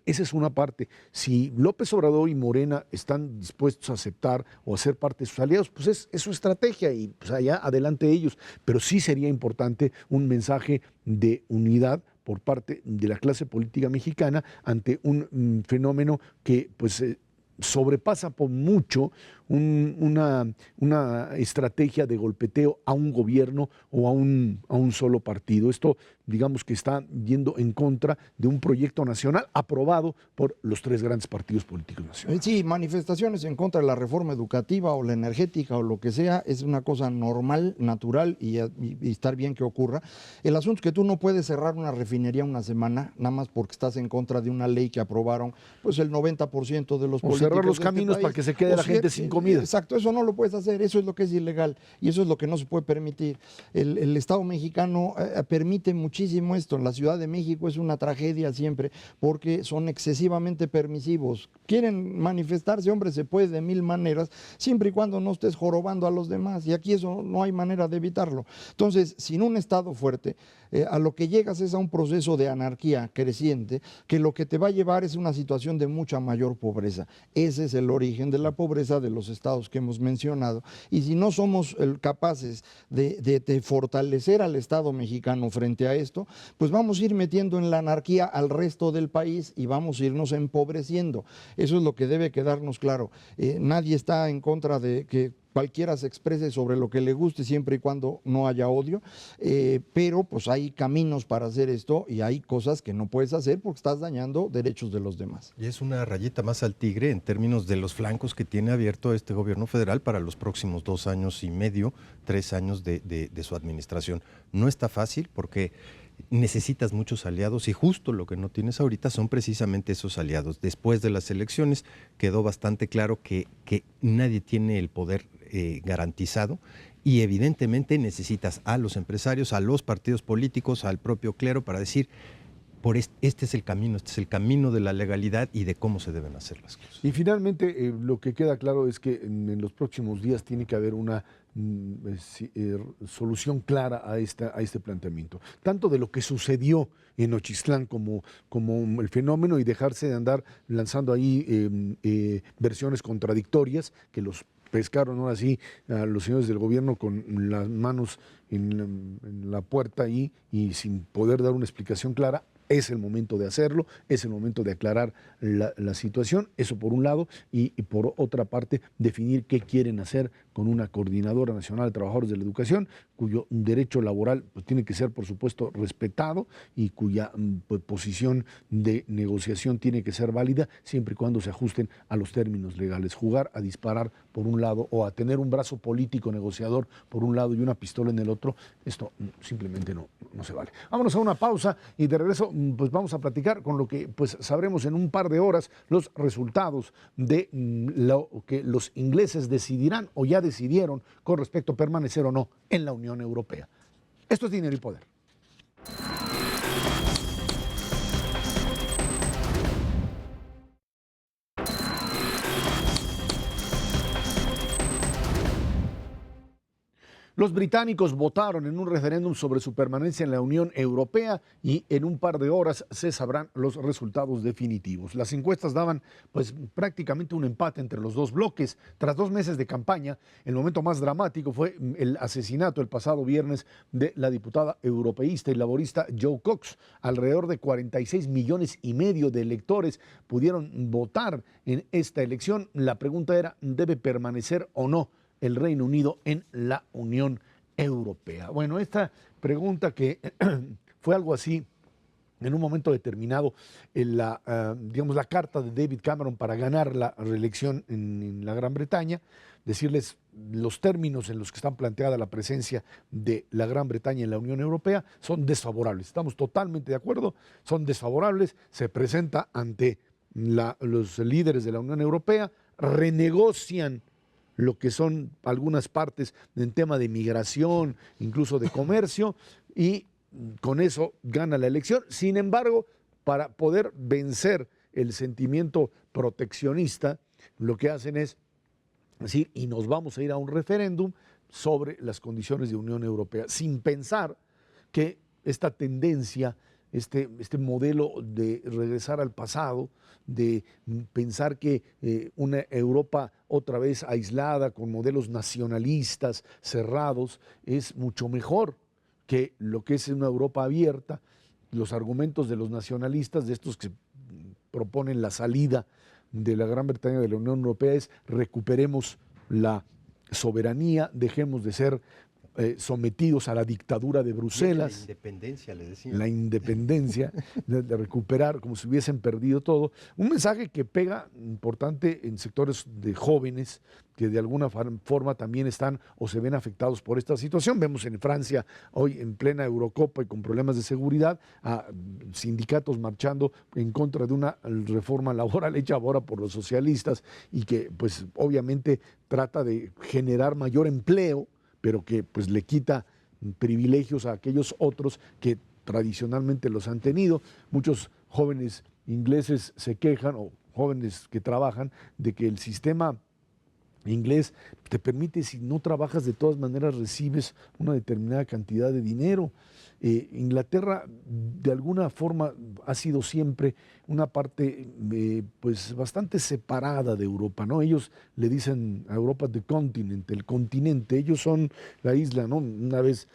esa es una parte. Si López Obrador y Morena están dispuestos a aceptar o a ser parte de sus aliados, pues es su estrategia y pues allá adelante ellos. Pero sí sería importante un mensaje de unidad por parte de la clase política mexicana ante un fenómeno que pues sobrepasa por mucho una estrategia de golpeteo a un gobierno o a un solo partido. Esto, digamos que está yendo en contra de un proyecto nacional aprobado por los tres grandes partidos políticos nacionales. Sí, manifestaciones en contra de la reforma educativa o la energética o lo que sea, es una cosa normal, natural y estar bien que ocurra. El asunto es que tú no puedes cerrar una refinería una semana, nada más porque estás en contra de una ley que aprobaron pues el 90% de los políticos. O cerrar los caminos para que se quede la gente sin comida. Exacto, eso no lo puedes hacer, eso es lo que es ilegal y eso es lo que no se puede permitir. El Estado mexicano permite muchísimo esto. En la Ciudad de México es una tragedia siempre porque son excesivamente permisivos. Quieren manifestarse, hombre, se puede de mil maneras, siempre y cuando no estés jorobando a los demás y aquí eso no hay manera de evitarlo. Entonces, sin un Estado fuerte, a lo que llegas es a un proceso de anarquía creciente que lo que te va a llevar es una situación de mucha mayor pobreza. Ese es el origen de la pobreza de los estados que hemos mencionado. Y si no somos capaces de fortalecer al Estado mexicano frente a esto, pues vamos a ir metiendo en la anarquía al resto del país y vamos a irnos empobreciendo. Eso es lo que debe quedarnos claro. Nadie está en contra de que cualquiera se exprese sobre lo que le guste siempre y cuando no haya odio, pero pues hay caminos para hacer esto y hay cosas que no puedes hacer porque estás dañando derechos de los demás. Y es una rayita más al tigre en términos de los flancos que tiene abierto este gobierno federal para los próximos 2 años y medio, 3 años de su administración. No está fácil porque necesitas muchos aliados y justo lo que no tienes ahorita son precisamente esos aliados. Después de las elecciones quedó bastante claro que nadie tiene el poder garantizado y evidentemente necesitas a los empresarios, a los partidos políticos, al propio clero para decir, este es el camino de la legalidad y de cómo se deben hacer las cosas. Y finalmente, lo que queda claro es que en los próximos días tiene que haber una solución clara a este planteamiento, tanto de lo que sucedió en Nochistlán como el fenómeno y dejarse de andar lanzando ahí versiones contradictorias que los pescaron ahora sí a los señores del gobierno con las manos en la puerta ahí y sin poder dar una explicación clara. Es el momento de hacerlo, es el momento de aclarar la situación, eso por un lado, y por otra parte, definir qué quieren hacer con una coordinadora nacional de trabajadores de la educación, cuyo derecho laboral pues, tiene que ser, por supuesto, respetado y cuya posición de negociación tiene que ser válida siempre y cuando se ajusten a los términos legales. Jugar a disparar por un lado o a tener un brazo político negociador por un lado y una pistola en el otro, esto simplemente no se vale. Vámonos a una pausa y de regreso pues vamos a platicar con lo que pues sabremos en un par de horas los resultados de lo que los ingleses decidirán o ya decidieron con respecto a permanecer o no en la Unión Europea. Esto es Dinero y Poder. Los británicos votaron en un referéndum sobre su permanencia en la Unión Europea y en un par de horas se sabrán los resultados definitivos. Las encuestas daban pues prácticamente un empate entre los dos bloques. Tras 2 meses de campaña, el momento más dramático fue el asesinato el pasado viernes de la diputada europeísta y laborista Jo Cox. Alrededor de 46,5 millones de electores pudieron votar en esta elección. La pregunta era, ¿debe permanecer o no el Reino Unido en la Unión Europea? Bueno, esta pregunta que fue algo así en un momento determinado, la carta de David Cameron para ganar la reelección en la Gran Bretaña, decirles los términos en los que están planteada la presencia de la Gran Bretaña en la Unión Europea son desfavorables. Estamos totalmente de acuerdo, son desfavorables, se presenta ante los líderes de la Unión Europea, renegocian lo que son algunas partes en tema de migración, incluso de comercio, y con eso gana la elección. Sin embargo, para poder vencer el sentimiento proteccionista, lo que hacen es decir, y nos vamos a ir a un referéndum sobre las condiciones de Unión Europea, sin pensar que esta tendencia, este modelo de regresar al pasado, de pensar que una Europa otra vez aislada, con modelos nacionalistas, cerrados, es mucho mejor que lo que es una Europa abierta. Los argumentos de los nacionalistas, de estos que proponen la salida de la Gran Bretaña de la Unión Europea, es recuperemos la soberanía, dejemos de ser sometidos a la dictadura de Bruselas. La independencia, le decían. La independencia, de recuperar como si hubiesen perdido todo. Un mensaje que pega importante en sectores de jóvenes que de alguna forma también están o se ven afectados por esta situación. Vemos en Francia hoy en plena Eurocopa y con problemas de seguridad a sindicatos marchando en contra de una reforma laboral hecha ahora por los socialistas y que pues obviamente trata de generar mayor empleo, pero que pues le quita privilegios a aquellos otros que tradicionalmente los han tenido. Muchos jóvenes ingleses se quejan, o jóvenes que trabajan, de que el sistema inglés te permite, si no trabajas de todas maneras recibes una determinada cantidad de dinero. Inglaterra de alguna forma ha sido siempre una parte pues bastante separada de Europa, ¿no? Ellos le dicen a Europa the continent, el continente, ellos son la isla, ¿no? Una vez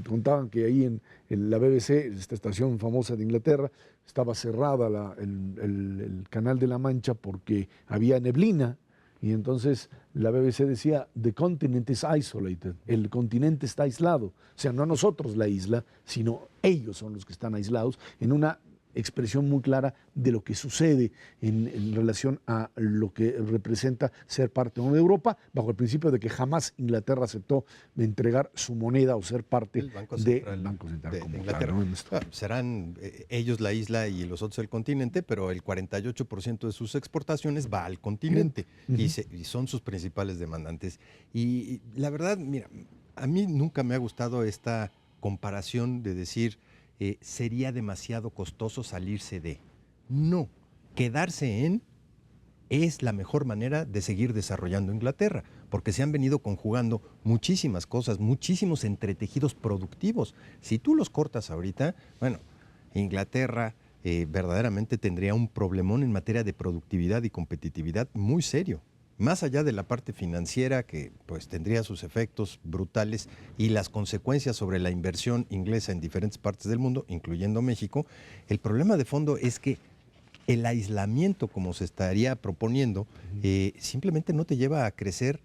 contaban que ahí en la BBC, esta estación famosa de Inglaterra, estaba cerrada el canal de la Mancha porque había neblina. Y entonces la BBC decía, the continent is isolated, el continente está aislado. O sea, no nosotros la isla, sino ellos son los que están aislados en una expresión muy clara de lo que sucede en relación a lo que representa ser parte de Europa, bajo el principio de que jamás Inglaterra aceptó entregar su moneda o ser parte del Banco Central de Inglaterra. Serán ellos la isla y los otros el continente, pero el 48% de sus exportaciones va al continente y son sus principales demandantes. Y la verdad, mira, a mí nunca me ha gustado esta comparación de decir sería demasiado costoso salirse de. No, quedarse en es la mejor manera de seguir desarrollando Inglaterra, porque se han venido conjugando muchísimas cosas, muchísimos entretejidos productivos. Si tú los cortas ahorita, bueno, Inglaterra verdaderamente tendría un problemón en materia de productividad y competitividad muy serio. Más allá de la parte financiera, que pues tendría sus efectos brutales y las consecuencias sobre la inversión inglesa en diferentes partes del mundo, incluyendo México, el problema de fondo es que el aislamiento, como se estaría proponiendo, simplemente no te lleva a crecer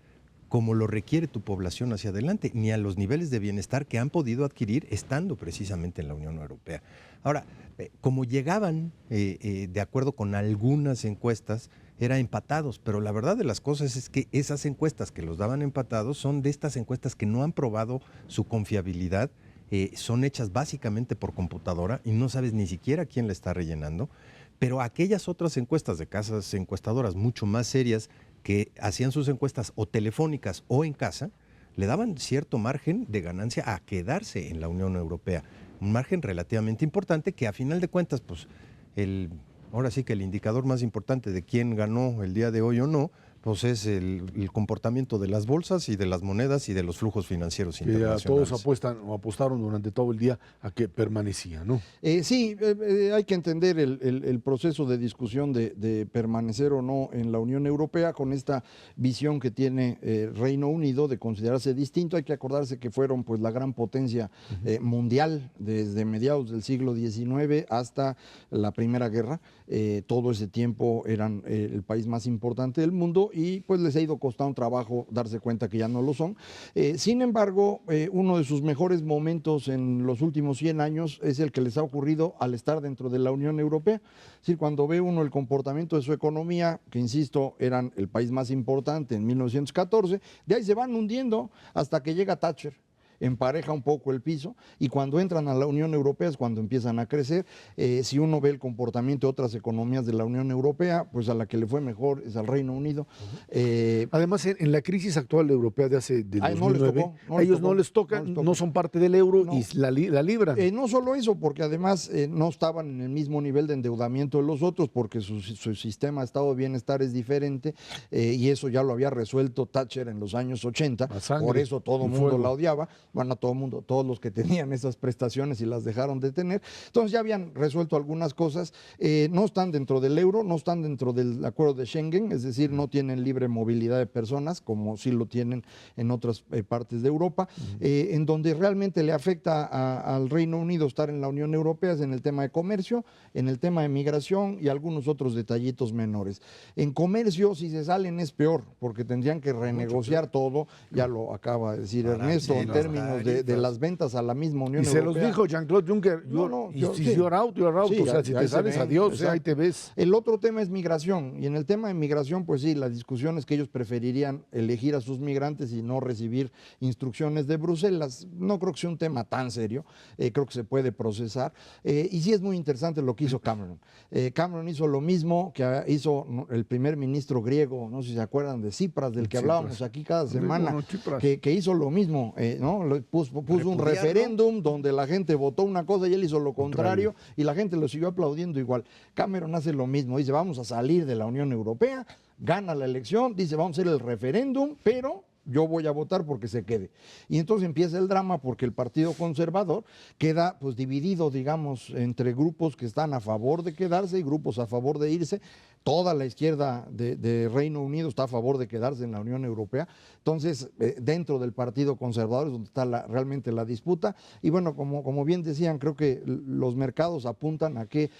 como lo requiere tu población hacia adelante, ni a los niveles de bienestar que han podido adquirir estando precisamente en la Unión Europea. Ahora, como llegaban, de acuerdo con algunas encuestas, eran empatados, pero la verdad de las cosas es que esas encuestas que los daban empatados son de estas encuestas que no han probado su confiabilidad, son hechas básicamente por computadora y no sabes ni siquiera quién la está rellenando, pero aquellas otras encuestas de casas encuestadoras mucho más serias que hacían sus encuestas o telefónicas o en casa, le daban cierto margen de ganancia a quedarse en la Unión Europea, un margen relativamente importante que a final de cuentas, pues ahora sí que el indicador más importante de quién ganó el día de hoy o no, pues es el comportamiento de las bolsas y de las monedas y de los flujos financieros internacionales. Todos apuestan o apostaron durante todo el día a que permanecía, ¿no? Sí, hay que entender el proceso de discusión de permanecer o no en la Unión Europea con esta visión que tiene Reino Unido de considerarse distinto. Hay que acordarse que fueron pues la gran potencia mundial desde mediados del siglo XIX hasta la Primera Guerra. Todo ese tiempo eran el país más importante del mundo y pues les ha ido costando un trabajo darse cuenta que ya no lo son. Sin embargo, uno de sus mejores momentos en los últimos 100 años es el que les ha ocurrido al estar dentro de la Unión Europea. Es decir, cuando ve uno el comportamiento de su economía, que insisto, eran el país más importante en 1914, de ahí se van hundiendo hasta que llega Thatcher. Empareja un poco el piso y cuando entran a la Unión Europea es cuando empiezan a crecer. Si uno ve el comportamiento de otras economías de la Unión Europea, pues a la que le fue mejor es al Reino Unido. Además, en la crisis actual europea de hace del 2009, ellos no les toca, no son parte del euro y la libran. No solo eso, porque además no estaban en el mismo nivel de endeudamiento de los otros, porque su sistema de estado de bienestar es diferente y eso ya lo había resuelto Thatcher en los años 80, por eso todo el mundo la odiaba. Bueno, todo el mundo, todos los que tenían esas prestaciones y las dejaron de tener. Entonces ya habían resuelto algunas cosas, no están dentro del euro, no están dentro del acuerdo de Schengen, es decir, no tienen libre movilidad de personas, como sí lo tienen en otras partes de Europa, en donde realmente le afecta al Reino Unido estar en la Unión Europea es en el tema de comercio, en el tema de migración y algunos otros detallitos menores. En comercio, si se salen es peor, porque tendrían que renegociar todo, ya lo acaba de decir Ernesto, en términos de las ventas a la misma Unión Europea. Y se los dijo Jean-Claude Juncker, you're out, sí, o sea, si te sales, adiós, o sea, ahí te ves. El otro tema es migración, y en el tema de migración, pues sí, la discusión es que ellos preferirían elegir a sus migrantes y no recibir instrucciones de Bruselas. No creo que sea un tema tan serio, creo que se puede procesar, y sí es muy interesante lo que hizo Cameron. Cameron hizo lo mismo que hizo el primer ministro griego, no sé si se acuerdan de Tsipras, del que hablábamos aquí cada semana, que hizo lo mismo, ¿no? Puso un referéndum donde la gente votó una cosa y él hizo lo contrario y la gente lo siguió aplaudiendo igual. Cameron hace lo mismo, dice vamos a salir de la Unión Europea, gana la elección, dice vamos a hacer el referéndum, pero yo voy a votar porque se quede. Y entonces empieza el drama porque el Partido Conservador queda pues dividido, digamos, entre grupos que están a favor de quedarse y grupos a favor de irse. Toda la izquierda de Reino Unido está a favor de quedarse en la Unión Europea. Entonces, dentro del Partido Conservador es donde está realmente la disputa. Y bueno, como bien decían, creo que los mercados apuntan a que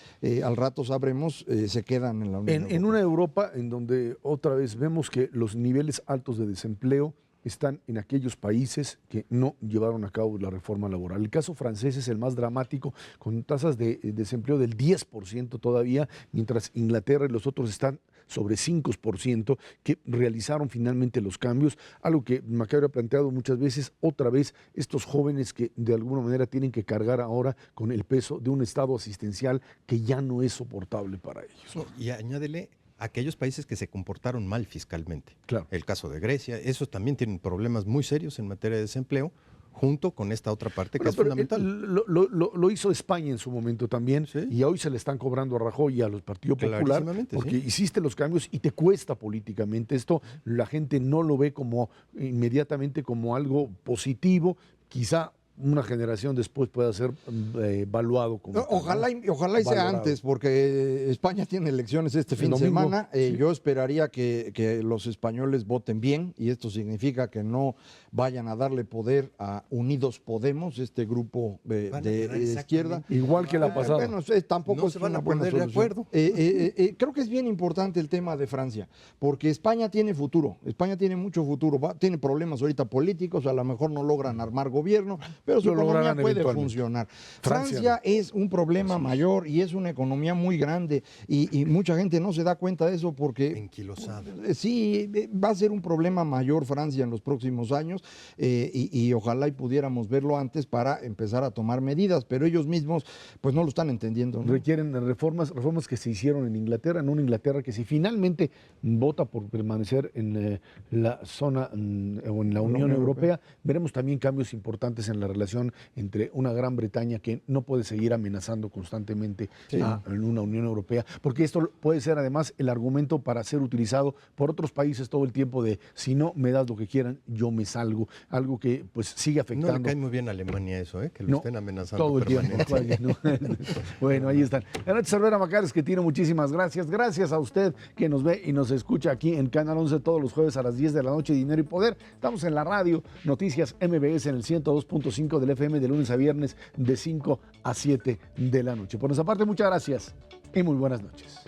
al rato sabremos, se quedan en la Unión Europea. En una Europa en donde otra vez vemos que los niveles altos de desempleo están en aquellos países que no llevaron a cabo la reforma laboral. El caso francés es el más dramático, con tasas de desempleo del 10% todavía, mientras Inglaterra y los otros están sobre 5%, que realizaron finalmente los cambios, algo que Macario ha planteado muchas veces, otra vez estos jóvenes que de alguna manera tienen que cargar ahora con el peso de un estado asistencial que ya no es soportable para ellos. No, y añádele aquellos países que se comportaron mal fiscalmente. Claro. El caso de Grecia, esos también tienen problemas muy serios en materia de desempleo, junto con esta otra parte que es fundamental. Lo hizo España en su momento también, Sí. y hoy se le están cobrando a Rajoy y a los Partidos Popular, Clarísimamente, porque sí. hiciste los cambios y te cuesta políticamente. Esto la gente no lo ve como inmediatamente como algo positivo, quizá una generación después pueda ser evaluado como... Ojalá y sea Valorado. antes, porque España tiene elecciones este fin de domingo, semana. sí. Yo esperaría que los españoles voten bien, y esto significa que no vayan a darle poder a Unidos Podemos, este grupo Van a de quedar izquierda. Igual que la pasada. Bueno, tampoco No es se van una a buena poner de solución. acuerdo. Creo que es bien importante el tema de Francia, porque España tiene futuro. España tiene mucho futuro. Tiene problemas ahorita políticos, a lo mejor no logran armar gobierno, pero su Lo economía lograrán puede eventualmente. funcionar. Francia Francia es un problema mayor y es una economía muy grande, y mucha gente no se da cuenta de eso porque Enquilosada. sí, va a ser un problema mayor Francia en los próximos años, y ojalá y pudiéramos verlo antes para empezar a tomar medidas, pero ellos mismos pues no lo están entendiendo, ¿no? Requieren reformas que se hicieron en Inglaterra, en una Inglaterra que si finalmente vota por permanecer en la zona o en la Unión Europea, veremos también cambios importantes en la relación entre una Gran Bretaña que no puede seguir amenazando constantemente a una Unión Europea, porque esto puede ser además el argumento para ser utilizado por otros países todo el tiempo de si no me das lo que quieran, yo me salgo, algo que pues sigue afectando. No le cae muy bien a Alemania eso, que lo estén amenazando todo el tiempo. permanentemente. Bueno, ahí están. Gracias, Cervera Macares, que tiene muchísimas gracias. Gracias a usted que nos ve y nos escucha aquí en Canal 11 todos los jueves a las 10 de la noche, Dinero y Poder. Estamos en la radio, Noticias MBS en el 102.5 del FM de lunes a viernes de 5 a 7 de la noche. Por nuestra parte, muchas gracias y muy buenas noches.